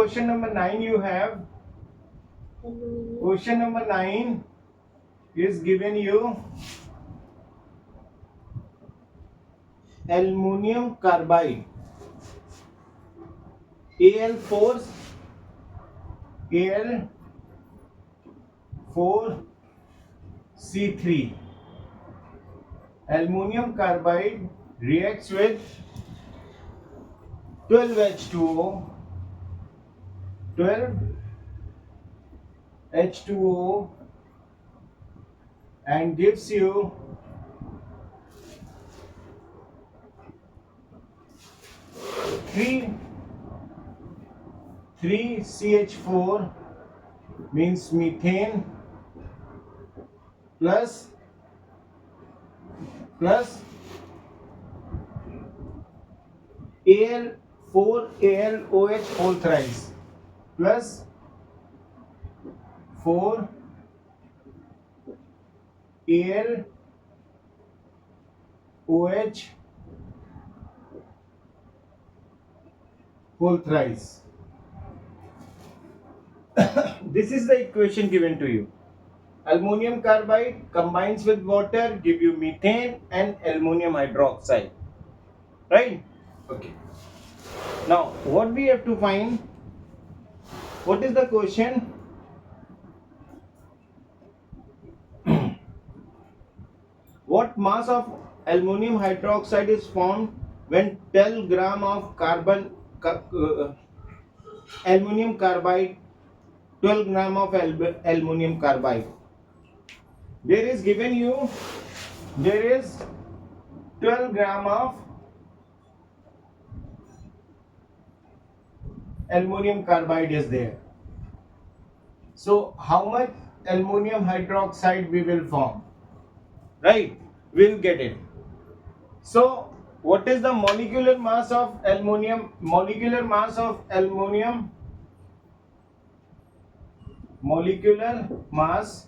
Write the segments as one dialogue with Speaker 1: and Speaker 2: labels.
Speaker 1: question number 9 you have? Question number 9 is given you aluminum carbide Al4 Al4C3. Aluminum carbide reacts with 12H2O, 12H2O and gives you 3CH4 means methane plus Al4AlOH whole thrice plus 4AlOH whole thrice. This is the equation given to you. Aluminum carbide combines with water, give you methane and aluminum hydroxide. Right? Okay. Now, what we have to find? What is the question? What mass of aluminum hydroxide is formed when 12 gram of aluminum carbide, 12 gram of aluminum carbide? There is given you, there is 12 gram of aluminum carbide is there. So how much aluminum hydroxide we will form? Right? We'll get it. So what is the molecular mass of aluminum? Molecular mass of aluminum. Molecular mass.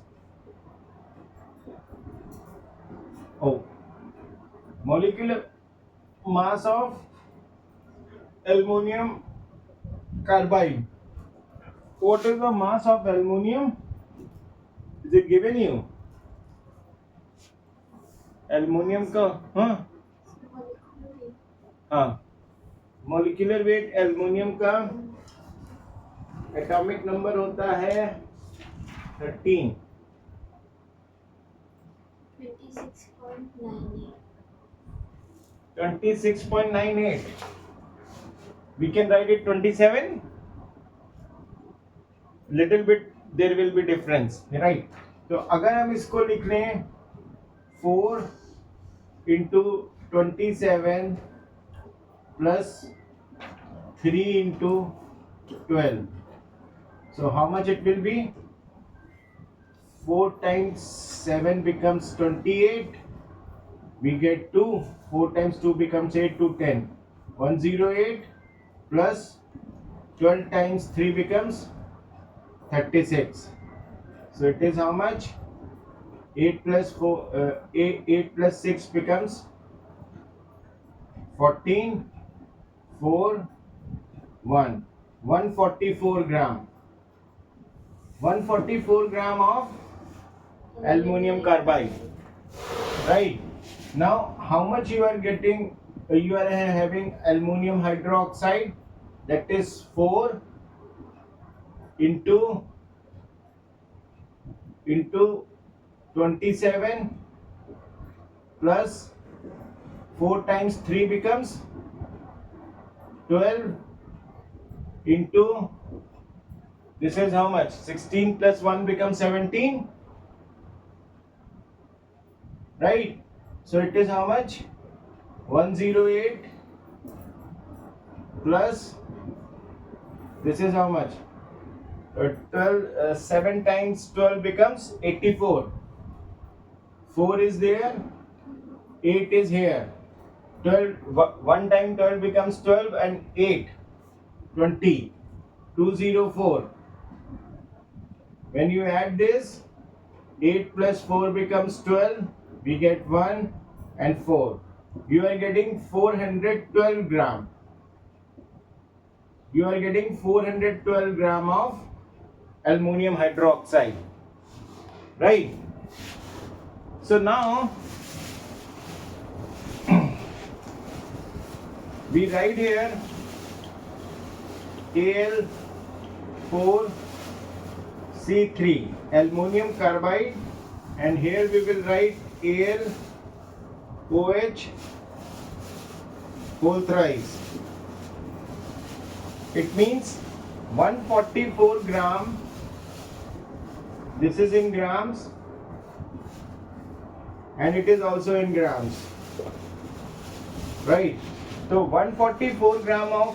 Speaker 1: Molecular mass of aluminum carbide. What is the mass of aluminum? Is it given you? Aluminum का हाँ molecular weight aluminum का atomic number होता है 13 26.98. We can write it 27. Little bit there will be difference, right? तो अगर हम इसको लिख लें 4 into 27 plus 3 into 12. So how much it will be? 4 times 7 becomes 28. We get 2. 4 times 2 becomes 8 to 10. 108 plus 12 times 3 becomes 36. So it is how much? 8 plus 4, 8 plus 6 becomes 14, 4, 1. 144 gram. 144 gram of aluminum carbide. Right? Now, how much you are getting? You are having aluminum hydroxide, that is 4 into 27 plus 4 times 3 becomes 12 into, this is how much? 16 plus 1 becomes 17. Right? So it is how much? 108 plus, this is how much? 7 times 12 becomes 84. 4 is there, 8 is here. 12, 1 time 12 becomes 12 and 8, 20. 204. When you add this, 8 plus 4 becomes 12. We get 1 and 4. You are getting 412 gram. you are getting 412 gram of aluminum hydroxide, right? So now we write here Al4C3 aluminum carbide, and here we will write AlOH whole thrice. It means 144 gram, this is in grams and it is also in grams, right? So 144 gram of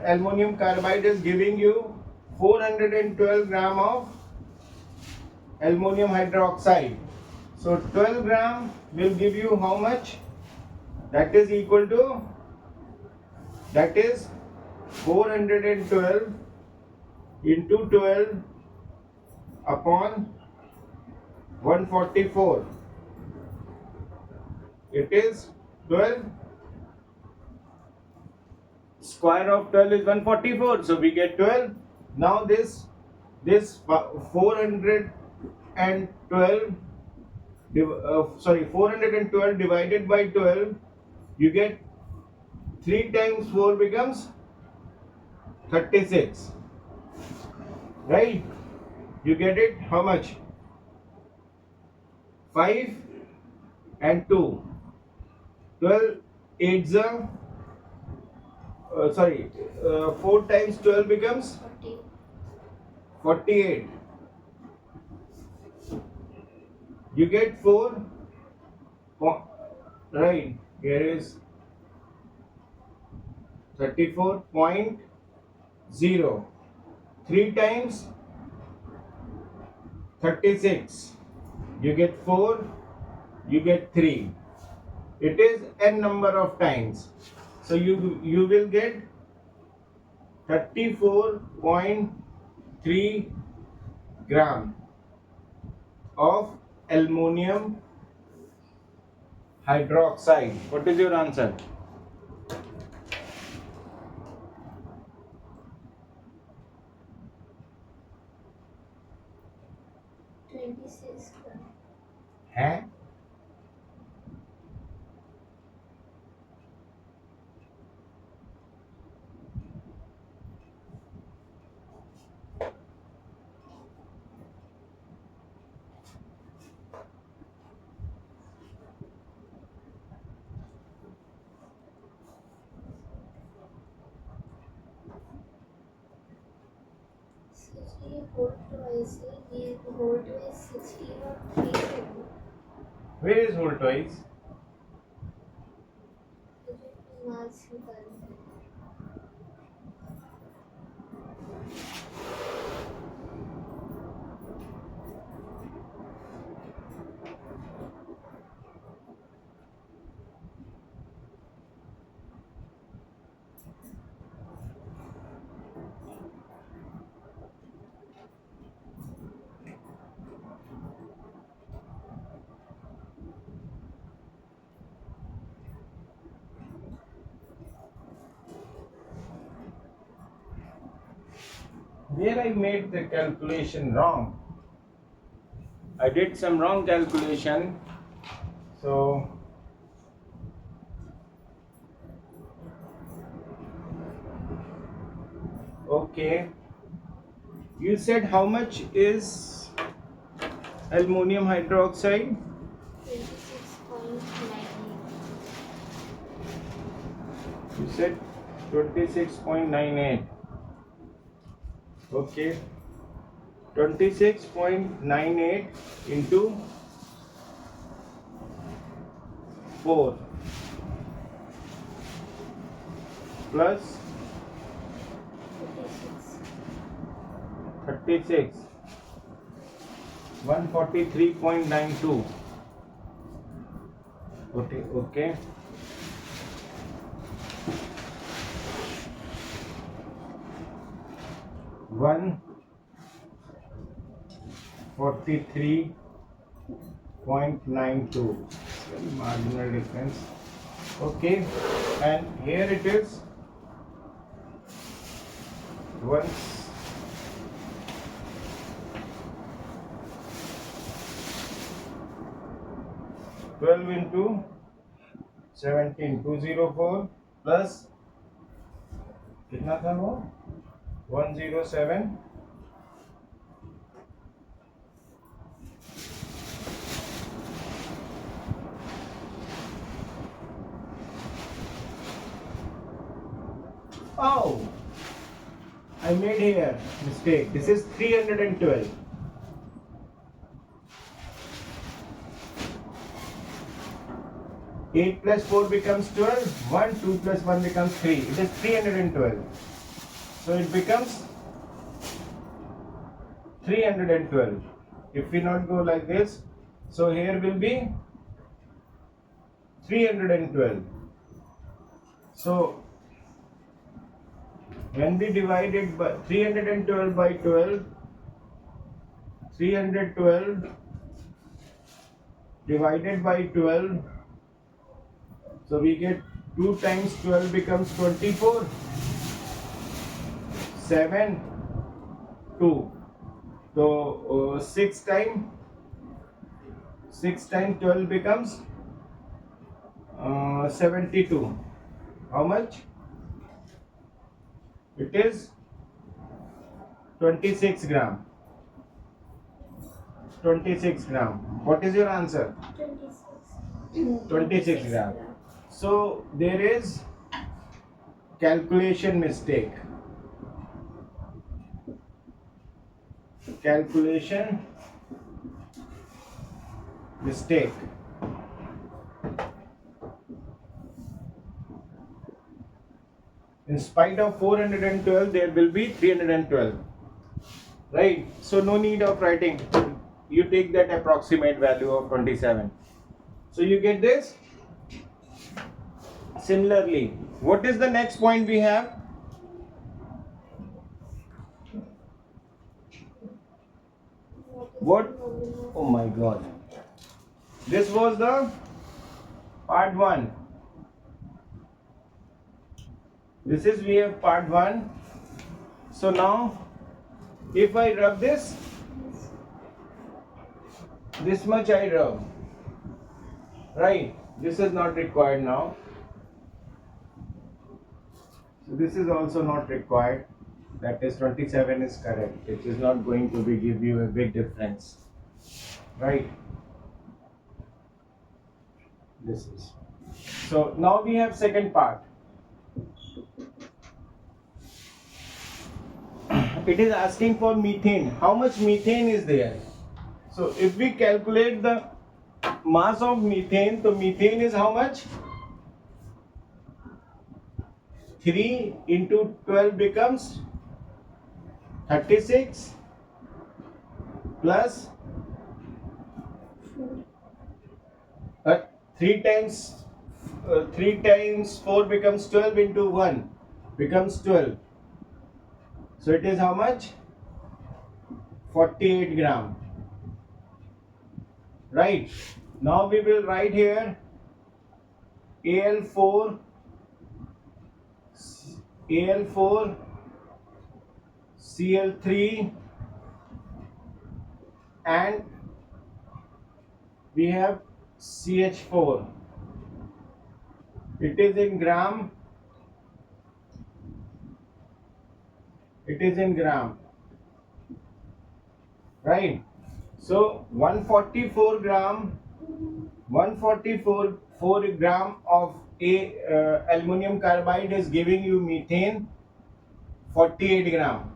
Speaker 1: aluminum carbide is giving you 412 gram of aluminum hydroxide. So 12 gram will give you how much? That is equal to, that is 412 into 12 upon 144. It is 12. Square of 12 is 144, so we get 12. Now this 412 412 divided by 12, you get 3 times 4 becomes 36, right? You get it how much? 5 and 2, 12 8s 4 times 12 becomes 48. You get 4, right? Here is 34.0. 3 times 36. You get 4, you get 3. It is n number of times. So you will get 34.3 gram of aluminum hydroxide. What is your answer? है? Where is whole twice? Where I made the calculation wrong. I did some wrong calculation. So okay. You said how much is aluminum hydroxide?
Speaker 2: 26.98.
Speaker 1: You said 26.98. Okay. 26.98 into 4 plus 36, 143.92. Okay. One 43.92, very marginal difference. Okay, and here it is once 12 into 17 204 plus कितना था वो 107 Oh, I made here mistake. This is 312. 8 plus 4 becomes 12. 1, 2 plus 1 becomes 3. It is 312. So it becomes 312. If we not go like this, so here will be 312. So when we divide it by 312 by 12, 312 divided by 12, so we get 2 times 12 becomes 24, 7, 2. So 6 times 12 becomes 72. How much? It is 26 gram. 26 gram. What is your answer? 26 gram. So there is calculation mistake. Calculation mistake. In spite of 412, there will be 312. Right? So no need of writing. You take that approximate value of 27. So you get this? Similarly, what is the next point we have? What? Oh my God. This was the part 1. This is we have part 1. So now if I rub this much I rub, right? This is not required now. So this is also not required. That is 27 is correct. It is not going to be give you a big difference, right? This is. So now we have second part. It is asking for methane. How much methane is there? So if we calculate the mass of methane, so methane is how much? 3 into 12 becomes 36 plus 3 times 4 becomes 12 into 1 becomes 12. So it is how much? 48 gram. Right. Now we will write here Al4 Cl3 and we have CH4. It is in gram. It is in gram. Right. So 144 gram of aluminum carbide is giving you methane 48 gram.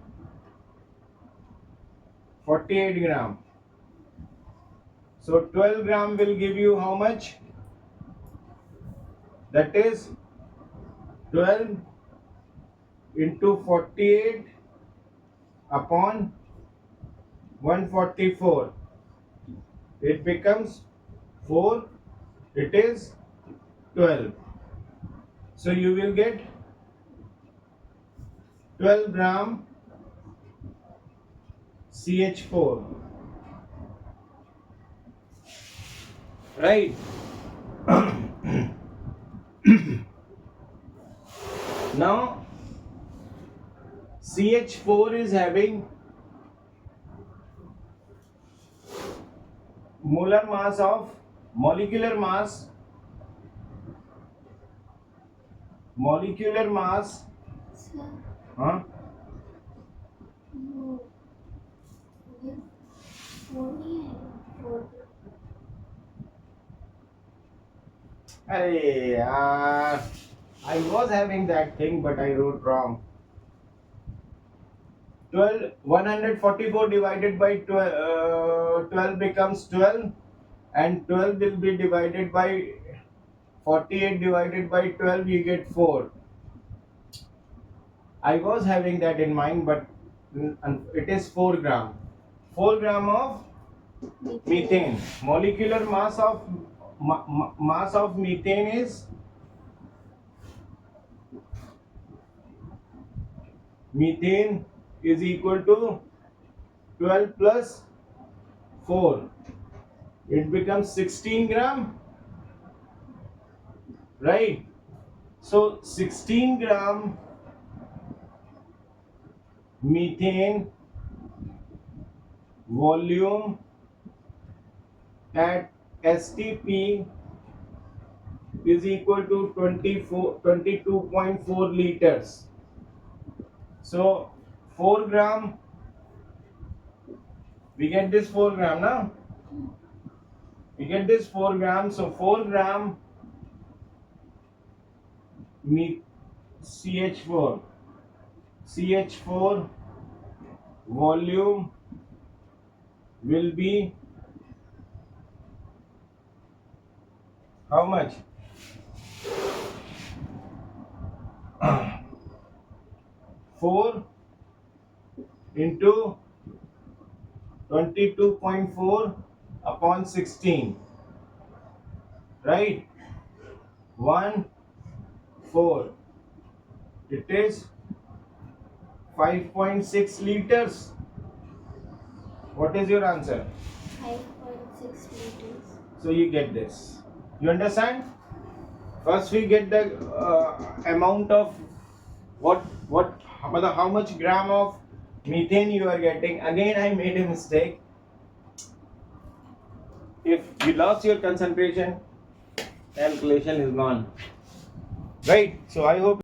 Speaker 1: 48 gram. So 12 gram will give you how much? That is 12 into 48 upon 144. It becomes 4. It is 12. So you will get 12 gram CH4. Right. Now CH4 is having molar mass of molecular mass
Speaker 2: Sir,
Speaker 1: huh?
Speaker 2: no. With only four.
Speaker 1: Arey yaar, I was having that thing but I wrote wrong. 144 divided by 12 becomes 12, and 12 will be divided by 48 divided by 12, you get 4. I was having that in mind, but it is 4 gram. 4 gram of methane. Molecular mass of methane is equal to 12 plus 4. It becomes 16 gram, right? So 16 gram methane volume at STP is equal to 22.4 liters. So 4 gram, we get this 4 gram now. We get this 4 gram. So 4 gram CH4 volume will be how much? 4 into 22.4 upon 16, right? 1 4. It is 5.6 liters. What is your answer?
Speaker 2: 5.6 liters.
Speaker 1: So you get this. You understand? First we get the amount of how much gram of methane you are getting. Again I made a mistake. If you lost your concentration, calculation is gone. Right? So I hope